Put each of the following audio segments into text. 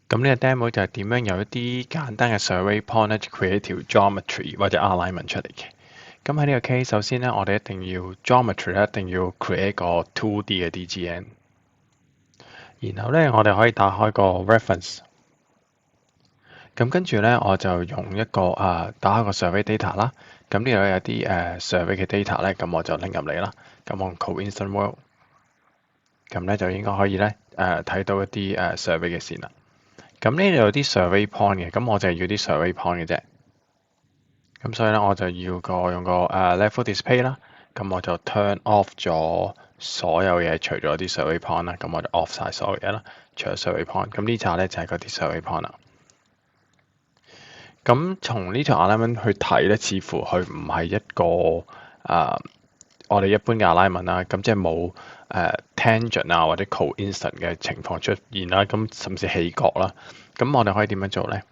咁呢個 demo 就係點樣由一啲簡單嘅 survey point 咧 create 條 geometry 或者 alignment 出嚟嘅。咁喺呢個 case，首先咧我哋一定要 geometry 咧一定要 create 個 2D 嘅 DGN。然後咧我哋可以打開個 reference。咁跟住咧我就用一個打開個 survey data 啦。咁呢度有啲survey 嘅 data 咧，咁我就拎入嚟啦。咁我用 coincident world，咁咧就應該可以咧睇到一啲survey 嘅線啦。咁呢度有啲 survey point 嘅，咁我就係要啲 survey point 嘅啫。咁所以咧，我就要用個level display 啦。咁我就 turn off 咗所有嘢，除咗啲 survey point 啦。咁我就 off 晒所有嘢啦，除咗 survey point。咁呢扎咧就係嗰啲 survey point 啦。咁從呢條 alignment 去睇咧，似乎佢唔係一個我哋一般嘅 alignment 啦。咁即係冇tangent 啊或者 coincident 嘅情況出現啦。咁甚至氣角啦。咁我哋可以點樣做咧？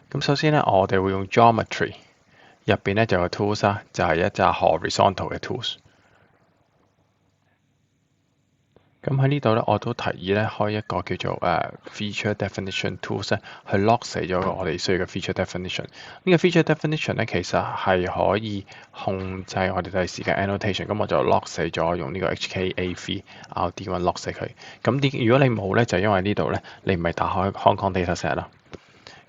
咁首先咧，我哋會用 geometry 入邊咧就有個 tools 啦，就係一紮 horizontal 嘅 tools。咁喺呢度咧，我都提議咧開一個叫做feature definition tools 咧，去 lock 死咗我哋需要嘅 feature definition。呢個 feature definition 咧其實係可以控制我哋第時嘅 annotation。咁我就 lock 死咗，用呢個 HKAV RD1 lock 死佢。咁如果你冇咧，就因為呢度咧你唔係打開 Hong Kong dataset 啦。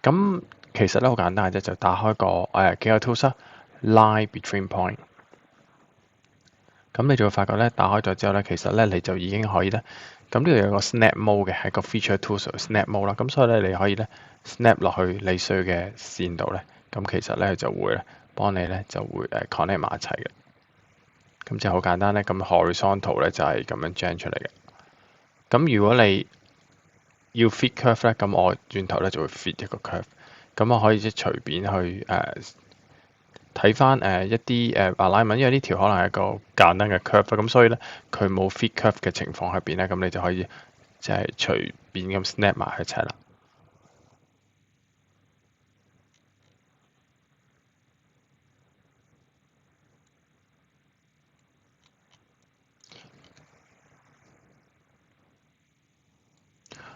咁其實咧好簡單嘅啫，就打開個幾個 tools 啦 ，line between point。咁你就會發覺咧，打開咗之後咧，其實咧你就已經可以咧。咁呢度有個 snap mode 嘅，喺個 feature tools snap mode 啦。咁所以咧你可以咧 snap 落去你需要嘅線度咧。咁其實咧就會咧幫你咧就會connect 埋一齊嘅。咁就好簡單咧。咁 horizontal 咧就係咁樣 generate 出嚟嘅。咁如果你要 fit curve 咧，咁我轉頭咧就會 fit 一個 curve。咁我可以即係隨便去睇翻一啲alignment，因為呢條可能係一個簡單嘅 curve，咁所以咧佢冇 fit curve 嘅情況入邊咧，咁你就可以即係隨便咁 snap 埋一齊啦。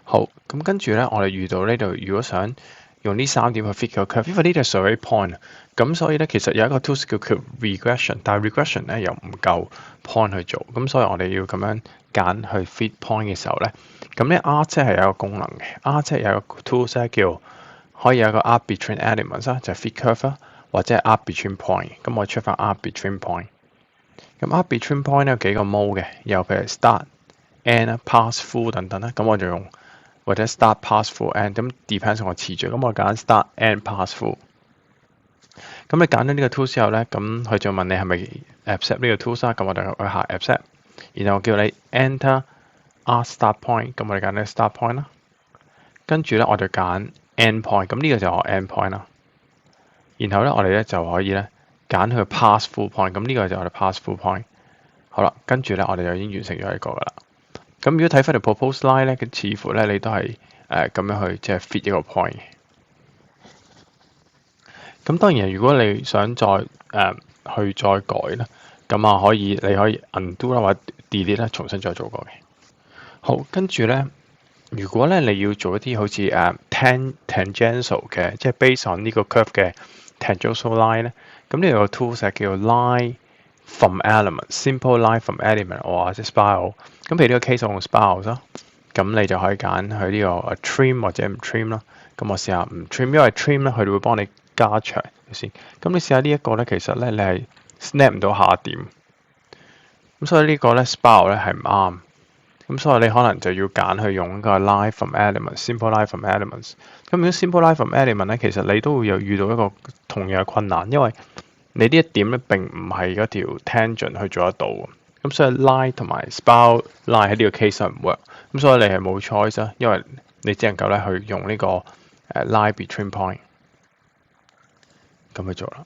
好，咁跟住咧，我哋遇到呢度，如果想用呢3點去 fit 個 curve，因為呢度係 survey point，咁所以咧其實有一個 tools 叫 regression，但係 regression 咧又唔夠 point 去做，咁所以我哋要咁樣揀去 fit point 嘅時候咧，咁咧 R 即係有一個功能嘅，R 即係有一個 tools 咧叫可以有一個 R between elements 啦，就係 fit curve 啦，或者係 R between point，咁我出翻 R between point，咁 R between point 咧有幾個 mode 嘅，有譬如 start、end、pass、full 等等啦，咁我就用或者 start pass full end，咁 depends on 個次序，咁我揀 start end pass full。咁你揀咗呢個 tool 之後咧，咁佢就問你係咪 accept 呢個 tool 啦，咁我哋去下 accept，然後叫你 enter R start point，咁我哋揀呢個 start point 啦。跟住咧我就揀 end point，咁呢個就係我 end point 啦。然後咧我哋咧就可以咧揀佢 pass full point，咁呢個就係我哋 pass full point。好啦，跟住咧我哋就已經完成咗一個噶啦。咁如果睇翻條 proposed line 咧，似乎咧你都係咁樣去即係 fit 一個 point。咁當然，如果你想再去再改啦，咁你可以 undo 啦或者 delete 啦，重新再做過嘅。好，跟住咧，如果咧你要做一啲好似tangential 嘅，即係 based on 呢個 curve 嘅 tangential line 咧，咁呢個 tools 係叫 line from element，simple line from element 或者 spiral。咁譬如呢個 case 我用 spiral 啦，咁你就可以揀佢呢個 trim 或者唔 trim 啦。咁我試下唔 trim，因為 trim 咧佢哋會幫你加長先。咁你試下呢一個咧，其實咧你係 snap 唔到下點，咁所以呢個咧 spiral 咧係唔啱。咁所以你可能就要揀去用一個 line from elements，simple line from elements。咁如果 simple line from element 咧，其實你都會有遇到一個同樣嘅困難，因為你呢一點咧並唔係嗰條 tangent 去做得到。咁所以 line 同埋 spiral line 喺呢個 case 唔 work。咁所以你係冇 choice 啦，因為你只能夠咧去用呢個line between point 咁去做啦。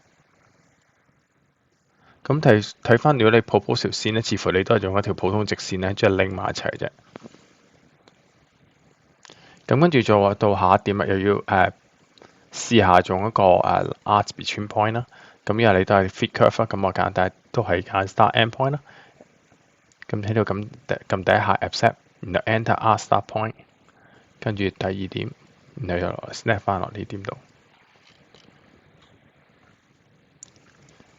咁睇翻，如果你 propose 條線咧，似乎你都係用一條普通直線咧，即係拎埋一齊啫。咁跟住做到下一點啊，又要試下用一個arc between point 啦。咁因為你都係 fit curve 啦，咁我揀，但係都係揀 start end point 啦。咁喺度撳第一下 accept，然後 enter R start point。跟住第二點，然後又 snap 翻落呢點度。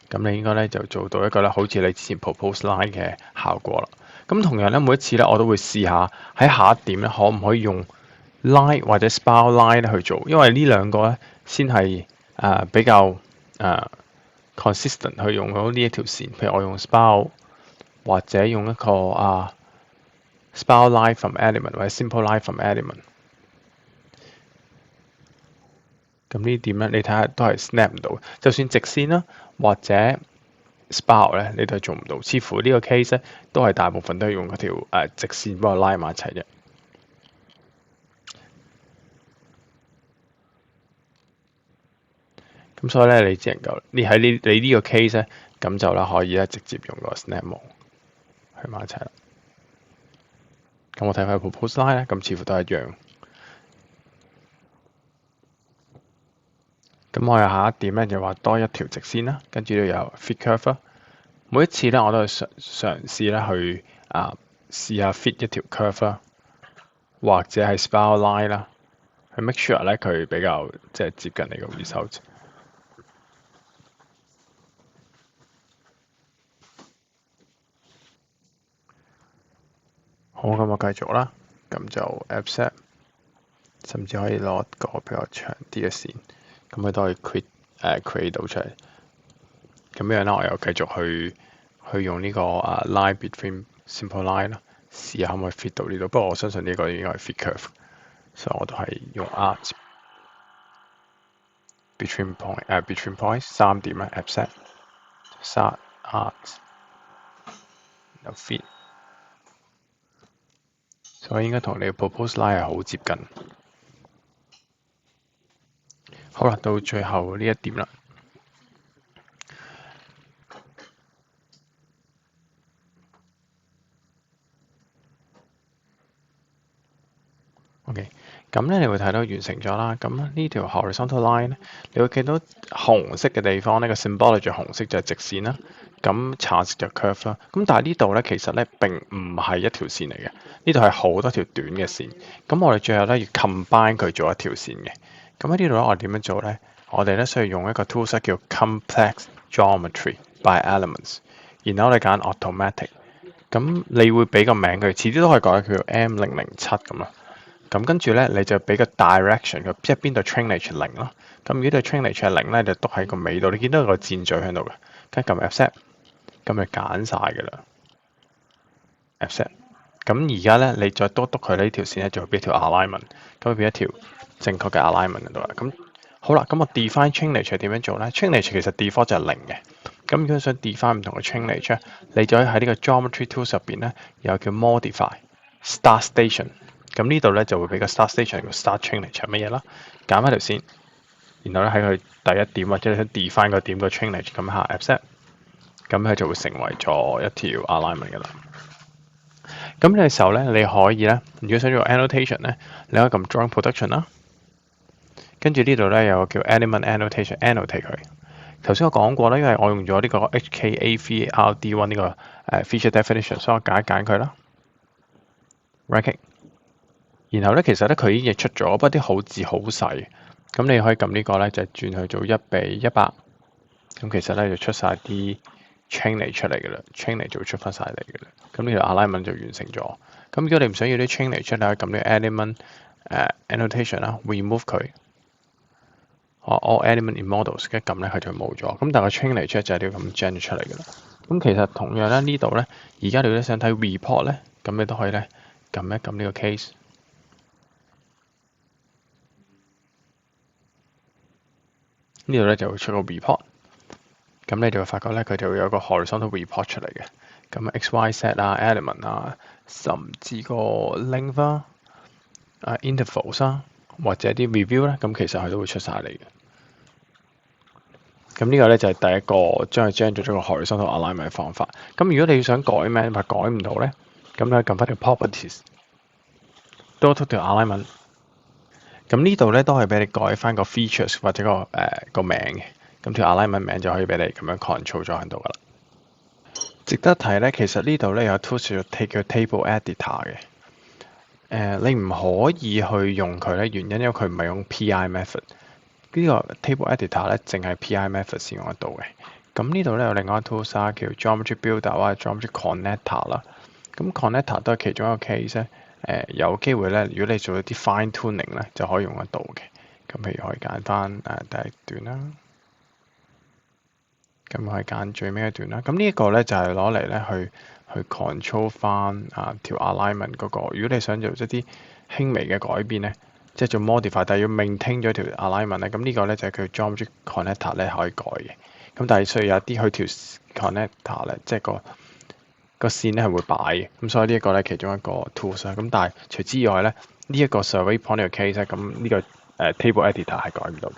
咁你應該咧就做到一個咧，好似你之前 propose line 嘅效果啦。咁同樣咧，每一次咧我都會試下喺下一點咧，可唔可以用 line 或者 spiral line 去做，因為呢兩個咧先係比較consistent 去用到呢一條線。譬如我用 spiral 或者用一個spiral line from element 或者 simple line from element。咁呢點咧，你睇下都係 snap 唔到，就算直線啦或者 spiral 咧，你都係做唔到。似乎呢個 case 咧，都係大部分都係用嗰條直線幫我拉埋一齊啫。咁所以咧，你只能夠你喺你呢個 case 咧，咁就啦可以咧直接用個 snap mode 去埋一齊啦。咁我睇翻 propose line 咧，咁似乎都係一樣。咁我又下一點咧就話多一條直線啦，跟住呢度有 fit curve 啦。每一次咧我都係嘗試咧去試下 fit 一條 curve 啦，或者係 spiral line 啦，去 make sure 咧佢比較即係接近你個 result。好，咁我繼續啦，咁就 accept，甚至可以攞一個比較長啲嘅線，咁佢都可以 create 到出嚟。咁樣咧，我又繼續去用呢個line between simple line 啦，試下可唔可以 fit 到呢度。不過我相信呢個應該係 fit curve，所以我都係用 art between points 3點啦 accept start art 然後 fit。所以應該同你嘅 propose line 係好接近。好啦，到最後呢一點啦。OK，咁咧你會睇到完成咗啦。咁呢條 horizontal line 咧，你會見到紅色嘅地方呢個 symbology 紅色就係直線啦。咁橙色就 curve 啦。咁但係呢度咧其實咧並唔係一條線嚟嘅，呢度係好多條短嘅線。咁我哋最後咧要 combine 佢做一條線嘅。咁喺呢度咧，我哋點樣做咧？我哋咧需要用一個 toolset 叫 complex geometry by elements， 然後我哋揀 automatic。咁你會俾個名佢，遲啲都可以改佢叫 M007咁啦。咁跟住咧，你就俾個 direction 佢，即係邊度 trainage 0咯。咁如果對 trainage 係0咧，就篤喺個尾度。你見到有個箭嘴喺度嘅，跟住撳 accept，咁就揀晒㗎啦。accept。咁而家咧，你再篤佢呢條線咧，就會變一條 alignment，咁會變一條正確嘅 alignment 喺度啦。咁好啦，咁我 define trainage 係點樣做咧？trainage 其實 default 就係0嘅。咁如果想 define 唔同嘅 trainage 你就可以喺呢個 geometry tools 入邊咧，有叫 modify start station。咁呢度咧就會俾個 start station 個 start trainage 係乜嘢啦？揀翻條線，然後咧喺佢第一點或者你想 define 個點個 trainage，咁下 accept，咁佢就會成為咗一條 alignment 嘅啦。咁呢個時候咧，你可以咧，如果想做 annotation 咧，你可以撳 drawing production 啦。跟住呢度咧有個叫 element annotation，annotate 佢。頭先我講過啦，因為我用咗呢個 HKAVRD1 呢個feature definition，所以我揀一揀佢啦 ，ranking。然後咧，其實咧佢已經譯出咗，不過啲好字好細，咁你可以撳呢個咧，就轉去做1:100。咁其實咧就出晒啲 trainage 出嚟嘅啦 ，trainage 就會出翻晒嚟嘅啦。咁呢條 alignment 就完成咗。咁如果你唔想要啲 trainage 出嚟，可以撳呢個 element annotation 啦 ，remove 佢。all element in models，跟住撳咧佢就冇咗。咁但係個 trainage 就係呢個咁 generate 出嚟嘅啦。咁其實同樣咧呢度咧，而家你都想睇 report 咧，咁你都可以咧撳一撳呢個 case。呢度咧就會出個 report，咁你就會發覺咧佢就會有個 horizontal report 出嚟嘅。咁 x、y、z 啊、element 啊，甚至個 length 啊、intervals 啊，或者啲 review 咧，咁其實佢都會出晒嚟嘅。咁呢個咧就係第一個將佢 generate 咗個 horizontal alignment 嘅方法。咁如果你想改咩，但改唔到咧，咁你撳翻條 properties，多出條 alignment。咁呢度咧都係俾你改翻個 features 或者個名嘅，咁條 alignment 名就可以俾你咁樣 control 咗喺度噶啦。值得提咧，其實呢度咧有 tools 叫 take your table editor 嘅。你唔可以去用佢咧，原因因為佢唔係用 PI method。呢個 table editor 咧，淨係 PI method 先用得到嘅。咁呢度咧有另外一個 tools 叫 geometry builder 或者 geometry connector 啦。咁 connector 都係其中一個 case 咧。有機會咧，如果你做一啲 fine tuning 咧，就可以用得到嘅。咁譬如可以揀翻第一段啦，咁可以揀最尾一段啦。咁呢一個咧就係攞嚟咧去 control 翻條 alignment 嗰個。如果你想做一啲輕微嘅改變咧，即係做 modify，但係要 maintain 咗條 alignment 咧，咁呢個咧就係佢 geometry connector 咧可以改嘅。咁但係需要有啲佢條 connector 咧，即係個線咧係會擺嘅。咁所以呢一個咧其中一個 tools 啦。咁但係除此之外咧，呢一個 survey point 呢個 case 咧，咁呢個table editor 係改唔到嘅。